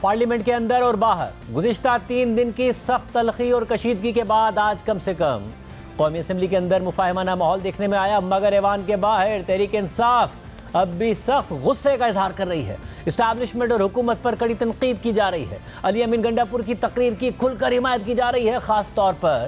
Parliament کے اندر اور باہر گزشتہ 3 دن کی سخت تلخی اور کشیدگی کے بعد آج کم سے کم قومی اسمبلی کے اندر مفاہمانہ ماحول دیکھنے میں آیا، مگر ایوان کے باہر تحریک انصاف اب بھی سخت غصے کا اظہار کر رہی ہے۔ اسٹیبلشمنٹ اور حکومت پر کڑی تنقید کی جا رہی ہے۔ علی امین گنڈا پور کی تقریر کی کھل کر حمایت کی جا رہی ہے۔ خاص طور پر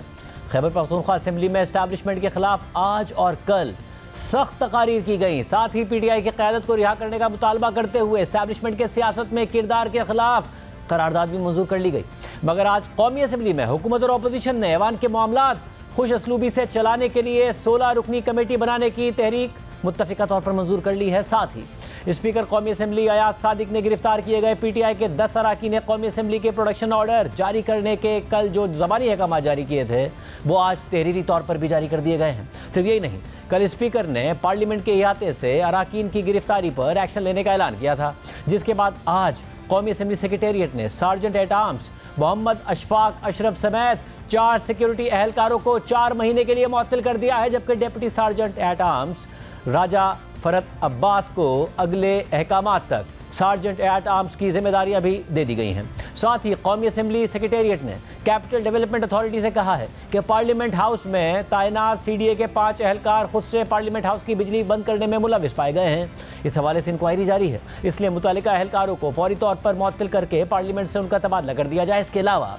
خیبر پختونخوا اسمبلی میں اسٹیبلشمنٹ کے خلاف آج اور کل سخت تقاریر کی گئیں، ساتھ ہی پی ٹی آئی کی قیادت کو رہا کرنے کا مطالبہ کرتے ہوئے اسٹیبلشمنٹ کے سیاست میں کردار کے خلاف قرارداد بھی منظور کر لی گئی۔ مگر آج قومی اسمبلی میں حکومت اور اپوزیشن نے ایوان کے معاملات خوش اسلوبی سے چلانے کے لیے 16 رکنی کمیٹی بنانے کی تحریک متفقہ طور پر منظور کر لی ہے۔ ساتھ ہی اسپیکر قومی اسمبلی ایاز صادق نے گرفتار کیے گئے پی ٹی آئی کے 10 اراکین نے قومی اسمبلی کے پروڈکشن آرڈر جاری کرنے کے کل جو زبانی احکامات جاری کیے تھے وہ آج تحریری طور پر بھی جاری کر دیے گئے ہیں۔ صرف یہی نہیں، کل اسپیکر نے پارلیمنٹ کے احاطے سے اراکین کی گرفتاری پر ایکشن لینے کا اعلان کیا تھا، جس کے بعد آج قومی اسمبلی سیکریٹریٹ نے سارجنٹ ایٹ آرمز محمد اشفاق اشرف سمیت 4 سیکیورٹی اہلکاروں کو 4 مہینے کے لیے معطل کر دیا ہے، جبکہ ڈپٹی سارجنٹ ایٹ آرمز راجہ فرت عباس کو اگلے احکامات تک سارجنٹ ایٹ آرمز کی ذمہ داریاں بھی دے دی گئی ہیں۔ ساتھ ہی قومی اسمبلی سیکریٹریٹ نے کیپٹل ڈیولپمنٹ اتھارٹی سے کہا ہے کہ پارلیمنٹ ہاؤس میں تعینات سی ڈی اے کے 5 اہلکار خود سے پارلیمنٹ ہاؤس کی بجلی بند کرنے میں ملوث پائے گئے ہیں۔ اس حوالے سے انکوائری جاری ہے، اس لیے متعلقہ اہلکاروں کو فوری طور پر معطل کر کے پارلیمنٹ سے ان کا تبادلہ کر دیا جائے۔ اس کے علاوہ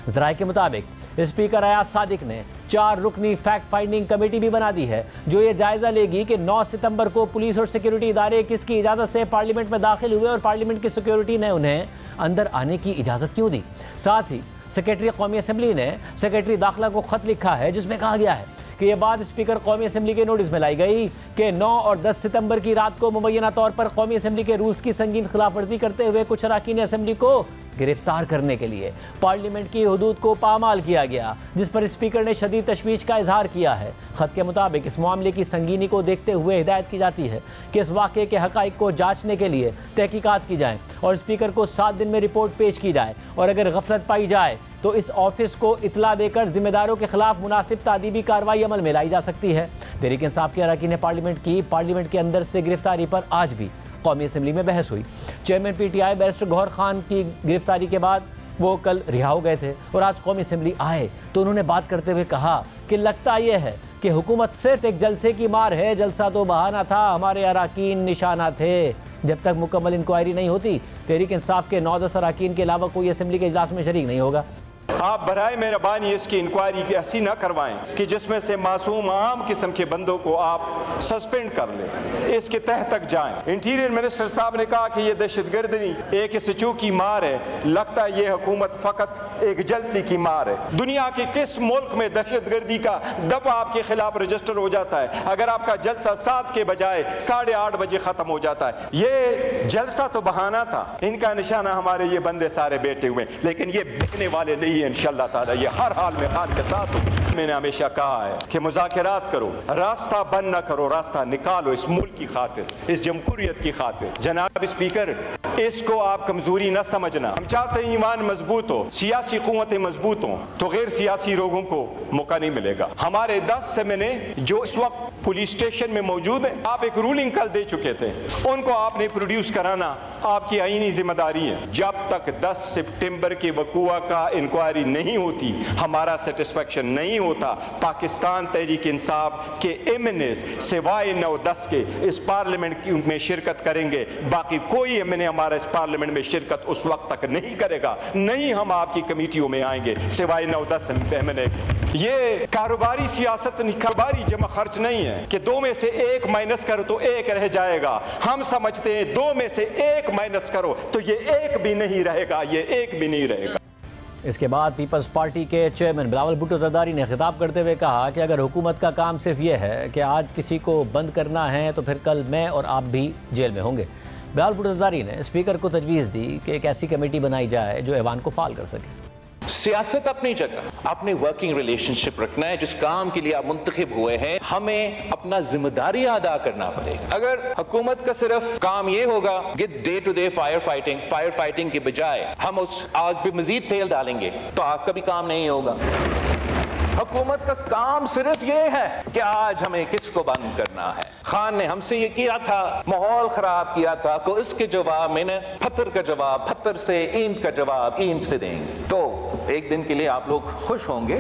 ذرائع کے مطابق اسپیکر ایاز صادق نے 4 رکنی فیکٹ فائنڈنگ کمیٹی بھی بنا دی ہے، جو یہ جائزہ لے گی کہ 9 ستمبر کو پولیس اور سیکیورٹی ادارے کس کی اجازت سے پارلیمنٹ میں داخل ہوئے اور پارلیمنٹ کی سیکیورٹی نے انہیں اندر آنے کی اجازت کیوں دی۔ ساتھ ہی سیکریٹری قومی اسمبلی نے سیکریٹری داخلہ کو خط لکھا ہے، جس میں کہا گیا ہے کہ یہ بات اسپیکر قومی اسمبلی کے نوٹس میں لائی گئی کہ 9 اور 10 ستمبر کی رات کو مبینہ طور پر قومی اسمبلی کے رولز کی سنگین خلاف ورزی کرتے ہوئے کچھ اراکین اسمبلی کو گرفتار کرنے کے لیے پارلیمنٹ کی حدود کو پامال کیا گیا، جس پر اسپیکر نے شدید تشویش کا اظہار کیا ہے۔ خط کے مطابق اس معاملے کی سنگینی کو دیکھتے ہوئے ہدایت کی جاتی ہے کہ اس واقعے کے حقائق کو جانچنے کے لیے تحقیقات کی جائیں اور اسپیکر کو 7 دن میں رپورٹ پیش کی جائے، اور اگر غفلت پائی جائے تو اس آفس کو اطلاع دے کر ذمہ داروں کے خلاف مناسب تادیبی کارروائی عمل میں لائی جا سکتی ہے۔ تحریک انصاف کے اراکین پارلیمنٹ کے اندر سے گرفتاری پر آج بھی قومی اسمبلی میں بحث ہوئی۔ Chairman P T I barrister Gohar Khan کی گرفتاری کے بعد وہ کل رہا ہو گئے تھے اور آج قومی اسمبلی آئے تو انہوں نے بات کرتے ہوئے کہا کہ لگتا یہ ہے کہ حکومت صرف ایک جلسے کی مار ہے، جلسہ تو بہانہ تھا، ہمارے اراکین نشانہ تھے۔ جب تک مکمل انکوائری نہیں ہوتی تحریک انصاف کے 9-10 اراکین کے علاوہ کوئی اسمبلی کے اجلاس میں شریک نہیں ہوگا۔ آپ برائے مہربانی اس کی انکوائری ایسی نہ کروائیں کہ جس میں سے معصوم عام قسم کے بندوں کو آپ سسپینڈ کر لیں، اس کے تہ تک جائیں۔ انٹیریئر منسٹر صاحب نے کہا کہ یہ دہشت گردی ایک سچو کی مار ہے، لگتا ہے یہ حکومت فقط ایک جلسی کی مار ہے۔ دنیا کے کس ملک میں دہشت گردی کا دفعہ آپ کے خلاف رجسٹر ہو جاتا ہے اگر آپ کا جلسہ 7 کے بجائے 8:30 بجے ختم ہو جاتا ہے؟ یہ جلسہ تو بہانہ تھا، ان کا نشانہ ہمارے یہ بندے سارے بیٹھے ہوئے، لیکن یہ بکنے والے نہیں ہیں انشاءاللہ تعالی، یہ ہر حال میں خان کے ساتھ ہوں۔ میں نے ہمیشہ کہا ہے کہ مذاکرات کرو، راستہ بند نہ کرو، راستہ نکالو اس ملک کی خاطر، اس جمہوریت کی خاطر۔ جناب اسپیکر، اس کو آپ کمزوری نہ سمجھنا۔ ہم چاہتے ہیں ایمان مضبوط ہو، سیاسی قوتیں مضبوط ہوں تو غیر سیاسی لوگوں کو موقع نہیں ملے گا۔ ہمارے 10 سمنے جو اس وقت پولیس اسٹیشن میں موجود ہیں، آپ ایک رولنگ کل دے چکے تھے، ان کو آپ نے پروڈیوس کرانا آپ کی آئینی ذمہ داری ہے۔ جب تک 10 ستمبر کے وقوع کا انکوائری نہیں ہوتی، ہمارا سیٹسفیکشن نہیں ہوتا، پاکستان تحریک انصاف کے ایم این سوائے 9-10 کے اس پارلیمنٹ میں شرکت کریں گے، باقی کوئی ایم این ہمارا اس پارلیمنٹ میں شرکت اس وقت تک نہیں کرے گا، نہیں ہم آپ کی کمیٹیوں میں آئیں گے سوائے 9-10 ایم این۔ یہ کاروباری سیاست، کاروباری جمع خرچ نہیں ہے کہ 2 میں سے 1 مائنس کرو تو 1 رہ جائے گا۔ ہم سمجھتے ہیں 2 میں سے 1 مائنس کرو تو یہ 1 بھی نہیں رہے گا، یہ 1 بھی نہیں رہے گا۔ اس کے بعد پیپلز پارٹی کے چیئرمین بلاول بھٹو زرداری نے خطاب کرتے ہوئے کہا کہ اگر حکومت کا کام صرف یہ ہے کہ آج کسی کو بند کرنا ہے تو پھر کل میں اور آپ بھی جیل میں ہوں گے۔ بلاول بھٹو زرداری نے اسپیکر کو تجویز دی کہ ایک ایسی کمیٹی بنائی جائے جو ایوان کو فعال کر سکے۔ سیاست اپنی جگہ، اپنی ورکنگ ریلیشن شپ رکھنا ہے، جس کام کے لیے آپ منتخب ہوئے ہیں ہمیں اپنا ذمہ داری ادا کرنا پڑے گا۔ اگر حکومت کا صرف کام یہ ہوگا کہ day to day fire fighting کے بجائے ہم اس آگ پہ مزید تیل ڈالیں گے تو آگ کا بھی کام نہیں ہوگا۔ حکومت کا کام صرف یہ ہے کہ آج ہمیں کس کو بند کرنا ہے۔ خان نے ہم سے یہ کیا تھا، ماحول خراب کیا تھا، کو اس کے جواب میں نے پتھر کا جواب پتھر سے، اینٹ کا جواب اینٹ سے دیں گے۔ تو ایک دن کے لیے آپ لوگ خوش ہوں گے،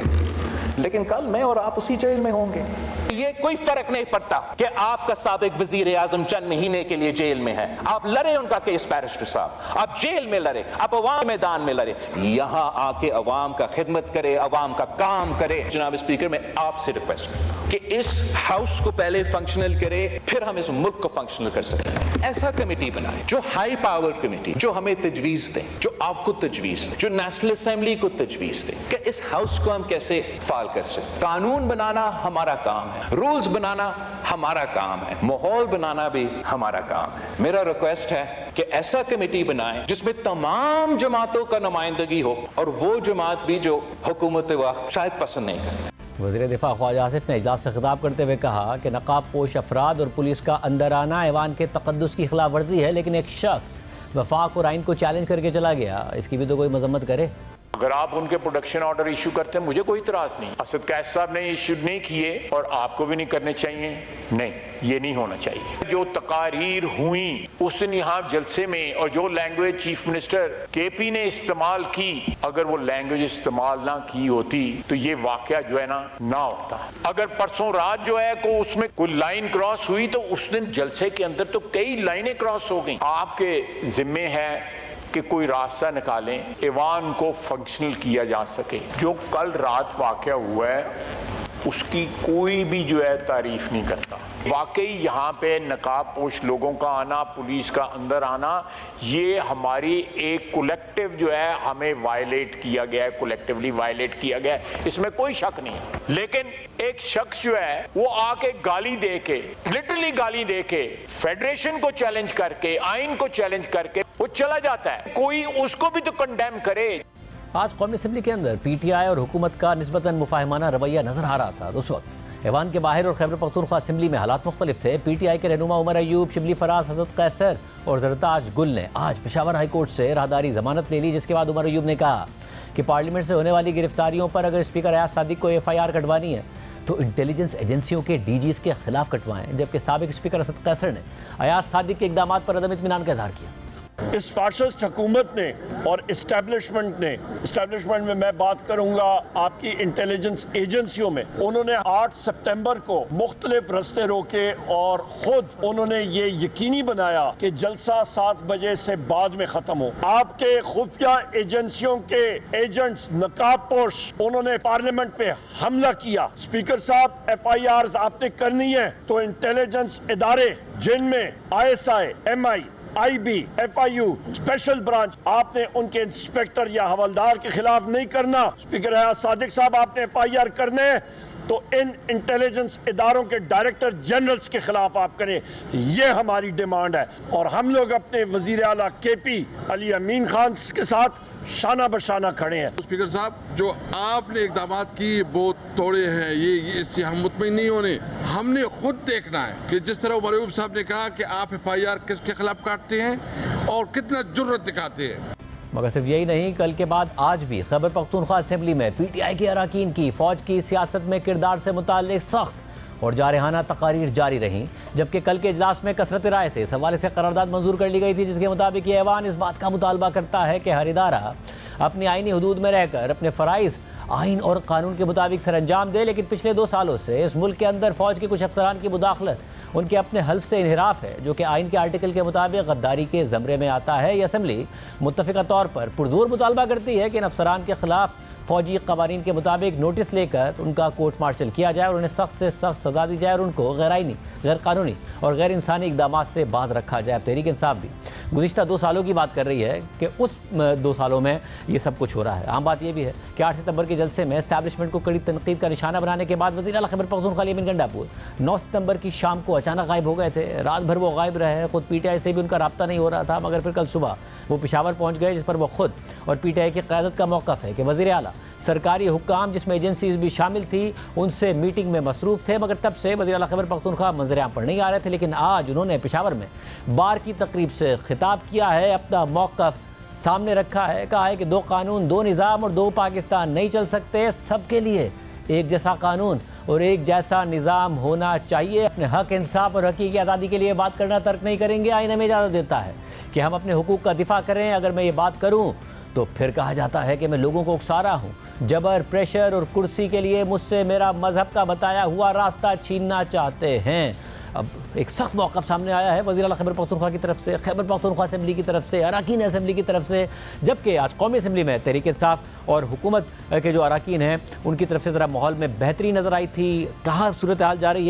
لیکن کل میں اور آپ اسی جیل میں ہوں گے۔ یہ کوئی فرق نہیں پڑتا کہ آپ کا سابق وزیر اعظم چند مہینے کے لیے جیل میں ہے، آپ لڑے ان کا کیس بیرسٹر صاحب، آپ جیل میں لڑے، آپ عوام میدان میں لڑے، یہاں آ کے عوام کا خدمت کرے، عوام کا کام کرے۔ جناب اسپیکر، میں آپ سے ریکویسٹ کہ اس ہاؤس کو پہلے فنکشنل کرے، پھر ہم اس ملک کو فنکشنل کر سکیں۔ ایسا کمیٹی بنائے جو ہائی پاور کمیٹی، جو ہمیں تجویز دے، جو آپ کو تجویز دے، جو نیشنل اسمبلی کو تجویز دے کہ اس ہاؤس کو ہم کیسے فعال کر سکتے۔ قانون بنانا ہمارا کام ہے، رولز بنانا ہمارا کام ہے، ماحول بنانا بھی ہمارا کام ہے۔ میرا ریکویسٹ ہے کہ ایسا کمیٹی بنائیں جس میں تمام جماعتوں کا نمائندگی ہو، اور وہ جماعت بھی جو حکومت وقت شاید پسند نہیں کرتے۔ وزیر دفاع خواجہ آصف نے اجلاس سے خطاب کرتے ہوئے کہا کہ نقاب پوش افراد اور پولیس کا اندر آنا ایوان کے تقدس کی خلاف ورزی ہے، لیکن ایک شخص وفاق اور آئین کو چیلنج کر کے چلا گیا، اس کی بھی تو کوئی مذمت کرے۔ اگر آپ ان کے پروڈکشن آرڈر ایشو کرتے ہیں مجھے کوئی اعتراض نہیں، اسد قیس صاحب نے ایشو نہیں کیے اور آپ کو بھی نہیں کرنے چاہیے، نہیں یہ نہیں ہونا چاہیے۔ جو تقاریر ہوئیں اس یہاں جلسے میں اور جو لینگویج چیف منسٹر کے پی نے استعمال کی، اگر وہ لینگویج استعمال نہ کی ہوتی تو یہ واقعہ جو ہے نہ ہوتا۔ اگر پرسوں رات جو ہے کو اس میں کوئی لائن کراس ہوئی تو اس دن جلسے کے اندر تو کئی لائنیں کراس ہو گئیں۔ آپ کے ذمے ہے کہ کوئی راستہ نکالیں، ایوان کو فنکشنل کیا جا سکے۔ جو کل رات واقعہ ہوا ہے اس کی کوئی بھی جو ہے تعریف نہیں کرتا۔ واقعی یہاں پہ نقاب پوش لوگوں کا آنا، پولیس کا اندر آنا، یہ ہماری ایک کولیکٹیو جو ہے ہمیں وائلیٹ کیا گیا ہے، کولیکٹیولی وائلیٹ کیا گیا ہے، اس میں کوئی شک نہیں۔ لیکن ایک شخص جو ہے وہ آ کے گالی دے کے، لٹرلی گالی دے کے، فیڈریشن کو چیلنج کر کے، آئین کو چیلنج کر کے وہ چلا جاتا ہے، کوئی اس کو بھی تو کنڈیم کرے۔ آج قومی اسمبلی کے اندر پی ٹی آئی اور حکومت کا نسبتاً مفاہمانہ رویہ نظر آ رہا تھا۔ اس وقت ایوان کے باہر اور خیبر پختونخوا اسمبلی میں حالات مختلف تھے۔ پی ٹی آئی کے رہنما عمر ایوب، شبلی فراز، حضرت قیصر اور زرتاج گل نے آج پشاور ہائی کورٹ سے راہداری ضمانت لے لی، جس کے بعد عمر ایوب نے کہا کہ پارلیمنٹ سے ہونے والی گرفتاریوں پر اگر اسپیکر ایاز صادق کو ایف آئی آر کٹوانی ہے تو انٹیلیجنس ایجنسیوں کے ڈی جیز کے خلاف کٹوائیں، جبکہ سابق اسپیکر اسد قیصر نے ایاز صادق کے اقدامات پر عدم اطمینان کا اظہار کیا۔ اس فاشسٹ حکومت نے اور اسٹیبلشمنٹ میں میں بات کروں گا آپ کی انٹیلیجنس ایجنسیوں میں، انہوں نے 8 سپتمبر کو مختلف رستے روکے اور خود انہوں نے یہ یقینی بنایا کہ جلسہ 7 بجے سے بعد میں ختم ہو۔ آپ کے خفیہ ایجنسیوں کے ایجنٹس نقاب پوش انہوں نے پارلیمنٹ پہ حملہ کیا۔ اسپیکر صاحب ایف آئی آرز آپ نے کرنی ہے تو انٹیلیجنس ادارے جن میں I S I, M I, I B, F I U, special branch, آپ نے ان کے انسپیکٹر یا حوالدار کے خلاف نہیں کرنا۔ اسپیکر ایاز صادق صاحب آپ نے ایف آئی آر کرنے ہیں تو ان انٹیلیجنس اداروں کے ڈائریکٹر جنرلز کے خلاف آپ کریں، یہ ہماری ڈیمانڈ ہے۔ اور ہم لوگ اپنے وزیر اعلیٰ کے پی علی امین خان کے ساتھ شانہ بشانہ کھڑے ہیں۔ اسپیکر صاحب، جو آپ نے اقدامات کی بہت توڑے ہیں، یہ اس سے ہم مطمئن نہیں ہونے۔ ہم نے خود دیکھنا ہے کہ جس طرح عمر ایوب صاحب نے کہا کہ آپ ایف آئی آر کس کے خلاف کاٹتے ہیں اور کتنا جرت دکھاتے ہیں۔ مگر صرف یہی نہیں، کل کے بعد آج بھی خیبر پختونخوا اسمبلی میں پی ٹی آئی کے اراکین کی فوج کی سیاست میں کردار سے متعلق سخت اور جارحانہ تقاریر جاری رہیں، جبکہ کل کے اجلاس میں کثرت رائے سے اس حوالے سے قرارداد منظور کر لی گئی تھی، جس کے مطابق یہ ایوان اس بات کا مطالبہ کرتا ہے کہ ہر ادارہ اپنی آئینی حدود میں رہ کر اپنے فرائض آئین اور قانون کے مطابق سر انجام دے، لیکن پچھلے 2 سالوں سے اس ملک کے اندر فوج کے کچھ افسران کی مداخلت ان کے اپنے حلف سے انحراف ہے، جو کہ آئین کے آرٹیکل کے مطابق غداری کے زمرے میں آتا ہے۔ یہ اسمبلی متفقہ طور پر پرزور مطالبہ کرتی ہے کہ ان افسران کے خلاف فوجی قوانین کے مطابق نوٹس لے کر ان کا کورٹ مارشل کیا جائے اور انہیں سخت سے سخت سزا دی جائے اور ان کو غیر آئینی، غیر قانونی اور غیر انسانی اقدامات سے باز رکھا جائے۔ تحریک انصاف بھی گزشتہ 2 سالوں کی بات کر رہی ہے کہ اس 2 سالوں میں یہ سب کچھ ہو رہا ہے۔ عام بات یہ بھی ہے کہ 8 ستمبر کے جلسے میں اسٹیبلشمنٹ کو کڑی تنقید کا نشانہ بنانے کے بعد وزیر اعلیٰ خیبر پختونخوا علی امین گنڈاپور 9 ستمبر کی شام کو اچانک غائب ہو گئے تھے۔ رات بھر وہ غائب رہے، خود پی ٹی آئی سے بھی ان کا رابطہ نہیں ہو رہا تھا، مگر پھر کل صبح وہ پشاور پہنچ گئے، جس پر وہ خود اور پی ٹی آئی کی قیادت کا موقف ہے کہ وزیر اعلیٰ سرکاری حکام جس میں ایجنسیز بھی شامل تھی ان سے میٹنگ میں مصروف تھے، مگر تب سے وزیر اعلیٰ خیبر پختونخوا منظر عام پر نہیں آ رہے تھے۔ لیکن آج انہوں نے پشاور میں بار کی تقریب سے خطاب کیا ہے، اپنا موقف سامنے رکھا ہے، کہا ہے کہ 2 قانون، 2 نظام اور 2 پاکستان نہیں چل سکتے، سب کے لیے ایک جیسا قانون اور ایک جیسا نظام ہونا چاہیے. اپنے حق، انصاف اور حقیقی آزادی کے لیے بات کرنا ترک نہیں کریں گے. آئین ہمیں اجازت دیتا ہے کہ ہم اپنے حقوق کا دفاع کریں. اگر میں یہ بات کروں تو پھر کہا جاتا ہے کہ میں لوگوں کو اکسا رہا ہوں. جبر، پریشر اور کرسی کے لیے مجھ سے میرا مذہب کا بتایا ہوا راستہ چھیننا چاہتے ہیں. اب ایک سخت موقف سامنے آیا ہے وزیر اعلیٰ خیبر پختونخوا کی طرف سے، خیبر پختونخوا اسمبلی کی طرف سے، اراکین اسمبلی کی طرف سے، جبکہ آج قومی اسمبلی میں تحریک انصاف اور حکومت کے جو اراکین ہیں ان کی طرف سے ذرا ماحول میں بہتری نظر آئی تھی. کہاں صورتحال جا رہی ہے